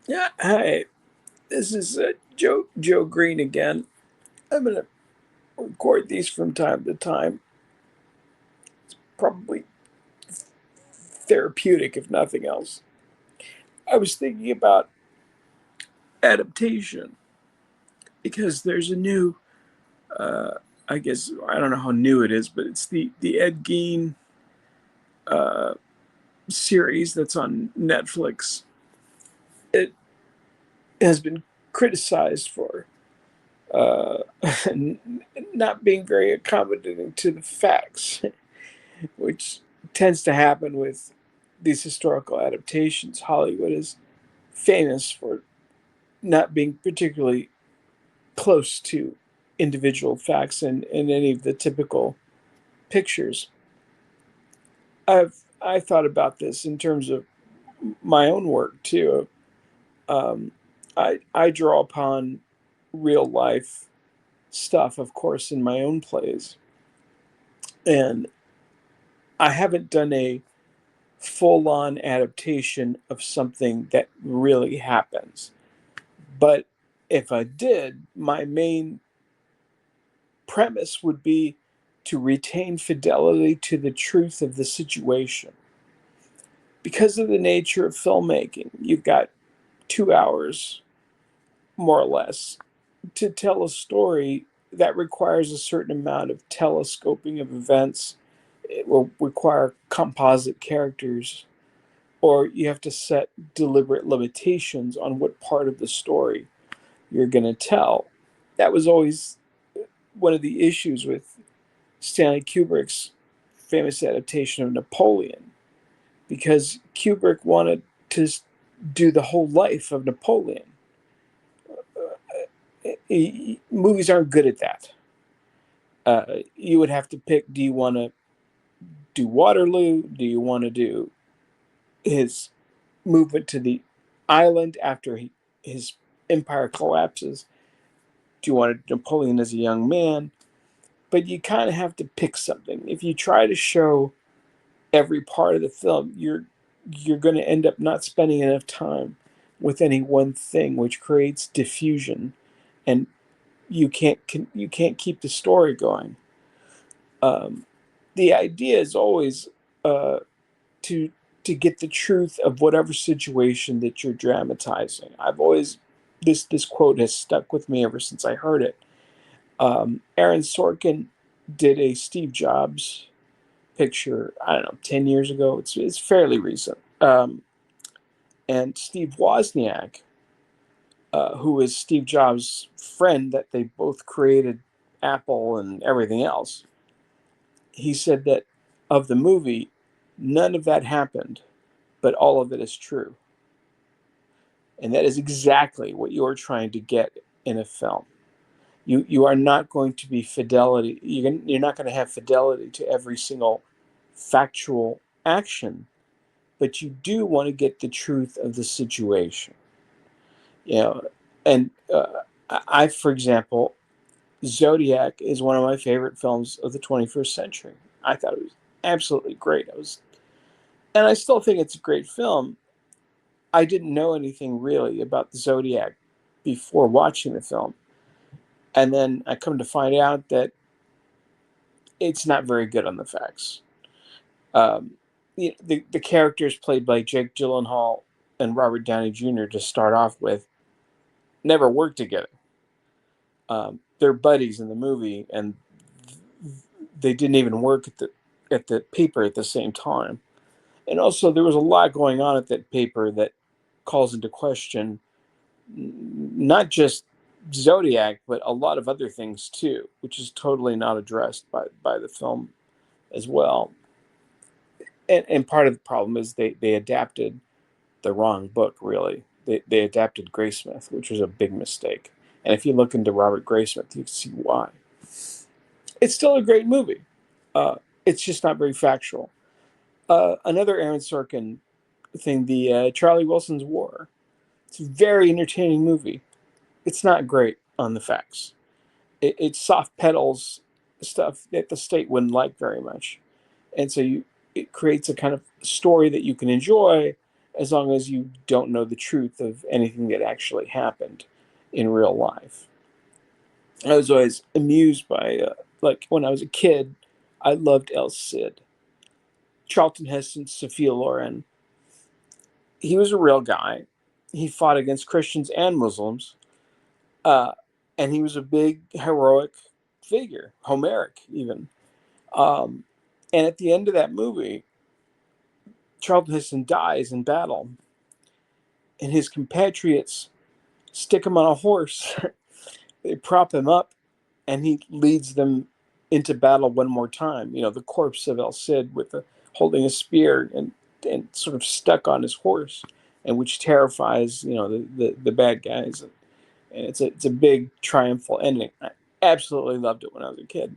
Yeah, hi. This is Joe Green again. I'm gonna record these from time to time. Probably therapeutic, if nothing else. I was thinking about adaptation because there's a new, uh, I guess I don't know how new it is, but it's the Ed Gein uh, series that's on Netflix. It has been criticized for uh, not being very accommodating to the facts, which tends to happen with these historical adaptations. Hollywood is famous for not being particularly close to individual facts in any of the typical pictures. I thought about this in terms of my own work too. Um, I draw upon real life stuff, of course, in my own plays, and I haven't done a full on adaptation of something that really happens. But if I did, my main premise would be to retain fidelity to the truth of the situation. Because of the nature of filmmaking, you've got 2 hours, more or less, to tell a story that requires a certain amount of telescoping of events. It will require composite characters, or you have to set deliberate limitations on what part of the story you're going to tell. That was always one of the issues with Stanley Kubrick's famous adaptation of Napoleon, because Kubrick wanted to do the whole life of Napoleon. Movies aren't good at that. You would have to pick: do you want to do Waterloo? Do you want to do his movement to the island after his empire collapses? Do you want Napoleon as a young man? But you kind of have to pick something. If you try to show every part of the film, you're going to end up not spending enough time with any one thing, which creates diffusion, and you can't keep the story going. Um, the idea is always uh, to to get the truth of whatever situation that you're dramatizing. I've always this quote has stuck with me ever since I heard it. Aaron Sorkin did a Steve Jobs picture, I don't know, 10 years ago. It's fairly recent. And Steve Wozniak, who is Steve Jobs' friend that they both created Apple and everything else, he said that of the movie, none of that happened, but all of it is true. And that is exactly what you're trying to get in a film. You are not going to be fidelity. You're not going to have fidelity to every single factual action, but you do want to get the truth of the situation. You know, and for example, Zodiac is one of my favorite films of the 21st century. I thought it was absolutely great. And I still think it's a great film. I didn't know anything really about the Zodiac before watching the film, and then I come to find out that it's not very good on the facts. Um, the characters played by Jake Gyllenhaal and Robert Downey Jr. to start off with never worked together. They're buddies in the movie, and they didn't even work at the paper at the same time. And also, there was a lot going on at that paper that calls into question not just Zodiac, but a lot of other things too, which is totally not addressed by the film as well. And part of the problem is they adapted the wrong book, really. They adapted Graysmith, which was a big mistake. And if you look into Robert Graysmith, you can see why. It's still a great movie. It's just not very factual. Another Aaron Sorkin thing, the Charlie Wilson's War. It's a very entertaining movie. It's not great on the facts. It soft pedals stuff that the state wouldn't like very much, and so it creates a kind of story that you can enjoy, as long as you don't know the truth of anything that actually happened in real life. I was always amused by, like, when I was a kid, I loved El Cid. Charlton Heston's Sophia Loren. He was a real guy. He fought against Christians and Muslims, uh, and he was a big heroic figure, Homeric even. Um, and at the end of that movie, Charlton Heston dies in battle, and his compatriots stick him on a horse. They prop him up, and he leads them into battle one more time. The corpse of El Cid with holding a spear and sort of stuck on his horse, and which terrifies the bad guys. And it's a big triumphal ending. I absolutely loved it when I was a kid,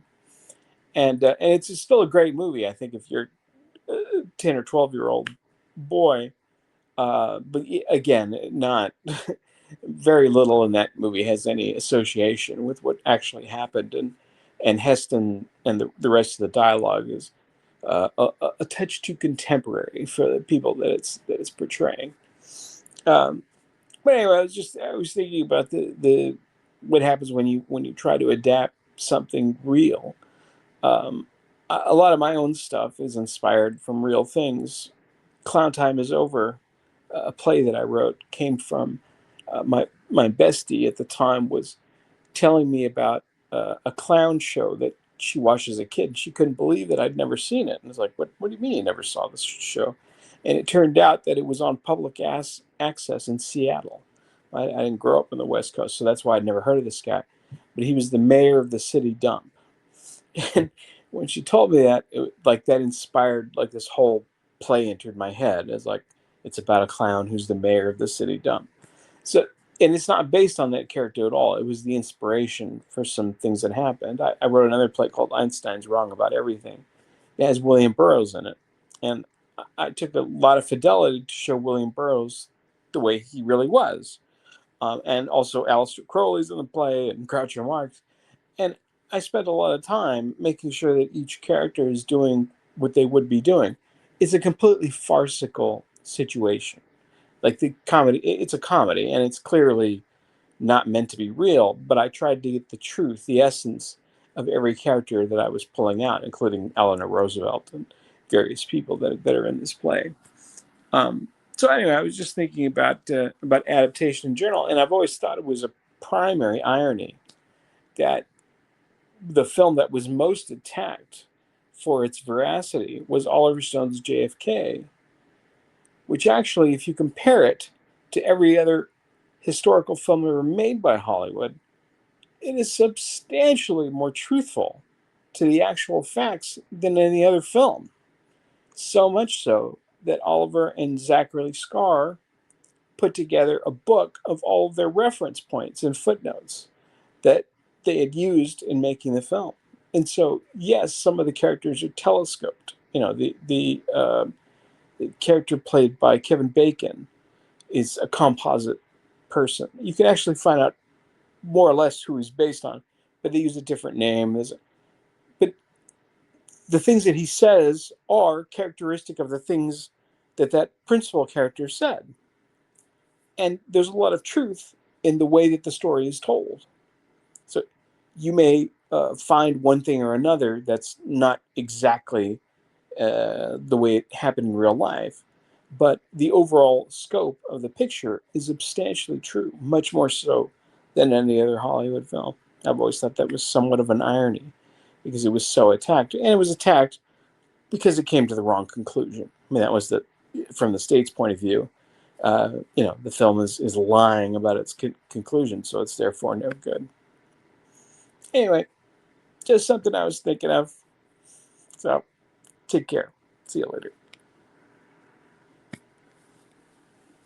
and it's still a great movie. I think if you're a 10 or 12-year-old boy, but again, not very little in that movie has any association with what actually happened, and Heston and the rest of the dialogue is a touch too contemporary for the people that it's portraying. Um, but anyway, I was thinking about the what happens when you try to adapt something real. Um, a lot of my own stuff is inspired from real things. Clown Time is Over, a play that I wrote, came from my bestie at the time was telling me about a clown show that she watched as a kid. She couldn't believe that I'd never seen it, and I was like, "What do you mean you never saw this show?" And it turned out that it was on public access in Seattle. I didn't grow up on the West Coast, so that's why I'd never heard of this guy. But he was the mayor of the city dump, and when she told me that, like that inspired like this whole play entered my head as like it's about a clown who's the mayor of the city dump. So, and it's not based on that character at all. It was the inspiration for some things that happened. I wrote another play called Einstein's Wrong About Everything. It has William Burroughs in it, and I took a lot of fidelity to show William Burroughs the way he really was, and also Aleister Crowley's in the play and Groucho Marx. And I spent a lot of time making sure that each character is doing what they would be doing. It's a completely farcical situation. Like the comedy, it's a comedy, and it's clearly not meant to be real. But I tried to get the truth, the essence of every character that I was pulling out, including Eleanor Roosevelt and various people that are in this play. Um, so anyway, I was just thinking about adaptation in general, and I've always thought it was a primary irony that the film that was most attacked for its veracity was Oliver Stone's JFK, which actually, if you compare it to every other historical film ever made by Hollywood, it is substantially more truthful to the actual facts than any other film. So much so that Oliver and Zachary Scar put together a book of all of their reference points and footnotes that they had used in making the film. And so, yes, some of the characters are telescoped. The character played by Kevin Bacon is a composite person. You can actually find out more or less who he's based on, but they use a different name. But the things that he says are characteristic of the things that principal character said. And there's a lot of truth in the way that the story is told. So you may find one thing or another that's not exactly the way it happened in real life, but the overall scope of the picture is substantially true, much more so than any other Hollywood film. I've always thought that was somewhat of an irony because it was so attacked, and it was attacked because it came to the wrong conclusion. I mean, that was from the state's point of view. The film is lying about its conclusion, so it's therefore no good. Anyway, just something I was thinking of. So, take care. See you later.